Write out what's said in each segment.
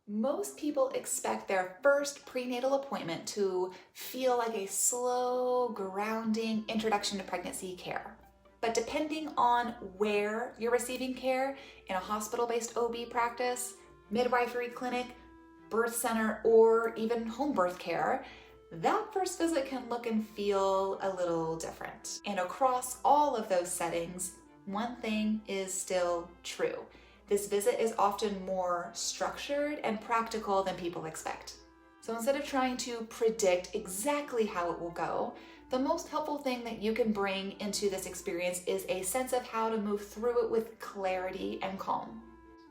Most people expect their first prenatal appointment to feel like a slow, grounding introduction to pregnancy care. But depending on where you're receiving care, in a hospital-based OB practice, midwifery clinic, birth center, or even home birth care, that first visit can look and feel a little different. And across all of those settings, one thing is still true. This visit is often more structured and practical than people expect. So instead of trying to predict exactly how it will go, the most helpful thing that you can bring into this experience is a sense of how to move through it with clarity and calm.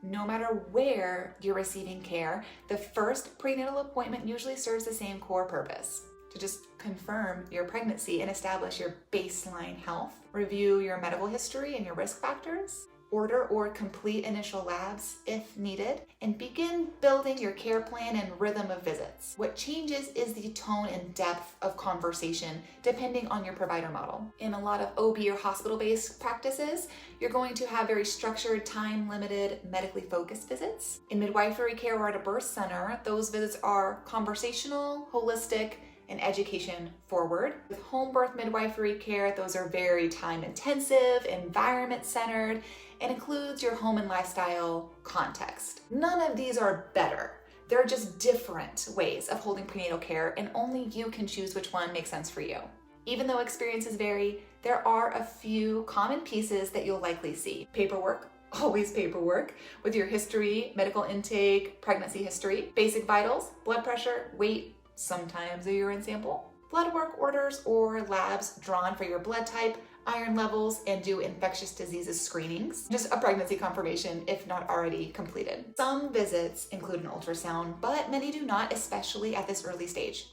No matter where you're receiving care, the first prenatal appointment usually serves the same core purpose: to just confirm your pregnancy and establish your baseline health, review your medical history and your risk factors, order or complete initial labs if needed, and begin building your care plan and rhythm of visits. What changes is the tone and depth of conversation depending on your provider model. In a lot of OB or hospital-based practices, you're going to have very structured, time-limited, medically focused visits. In midwifery care or at a birth center, those visits are conversational, holistic, and education forward. With home birth midwifery care, those are very time intensive, environment centered, and includes your home and lifestyle context. None of these are better. They're just different ways of holding prenatal care, and only you can choose which one makes sense for you. Even though experiences vary, there are a few common pieces that you'll likely see. Paperwork, always paperwork, with your history, medical intake, pregnancy history, basic vitals, blood pressure, weight, sometimes a urine sample, blood work orders or labs drawn for your blood type, iron levels, and do infectious diseases screenings. Just a pregnancy confirmation if not already completed. Some visits include an ultrasound, but many do not, especially at this early stage.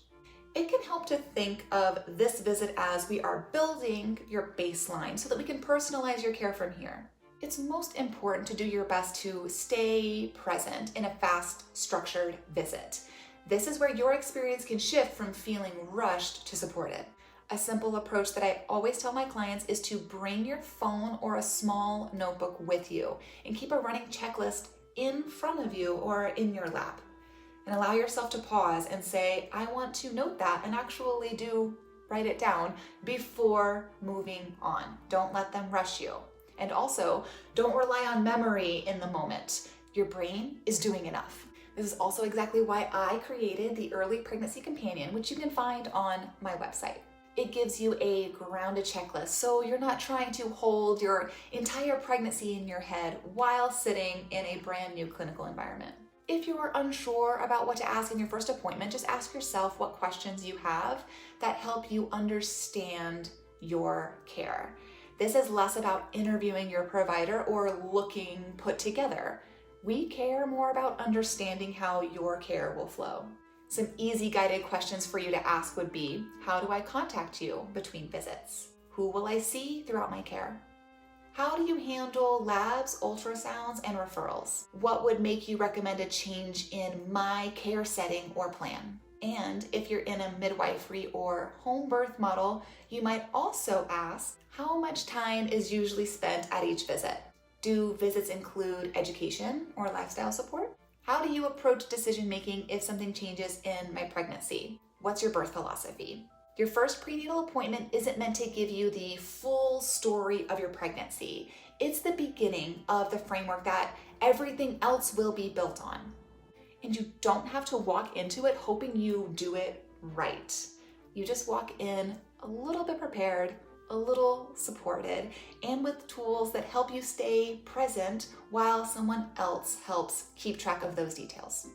It can help to think of this visit as we are building your baseline so that we can personalize your care from here. It's most important to do your best to stay present in a fast, structured visit. This is where your experience can shift from feeling rushed to supported. A simple approach that I always tell my clients is to bring your phone or a small notebook with you and keep a running checklist in front of you or in your lap. And allow yourself to pause and say, I want to note that, and actually do write it down before moving on. Don't let them rush you. And also, don't rely on memory in the moment. Your brain is doing enough. This is also exactly why I created the Early Pregnancy Companion, which you can find on my website. It gives you a grounded checklist, so you're not trying to hold your entire pregnancy in your head while sitting in a brand new clinical environment. If you are unsure about what to ask in your first appointment, just ask yourself what questions you have that help you understand your care. This is less about interviewing your provider or looking put together. We care more about understanding how your care will flow. Some easy guided questions for you to ask would be, how do I contact you between visits? Who will I see throughout my care? How do you handle labs, ultrasounds, and referrals? What would make you recommend a change in my care setting or plan? And if you're in a midwifery or home birth model, you might also ask, how much time is usually spent at each visit? Do visits include education or lifestyle support? How do you approach decision-making if something changes in my pregnancy? What's your birth philosophy? Your first prenatal appointment isn't meant to give you the full story of your pregnancy. It's the beginning of the framework that everything else will be built on. And you don't have to walk into it hoping you do it right. You just walk in a little bit prepared, a little supported, and with tools that help you stay present while someone else helps keep track of those details.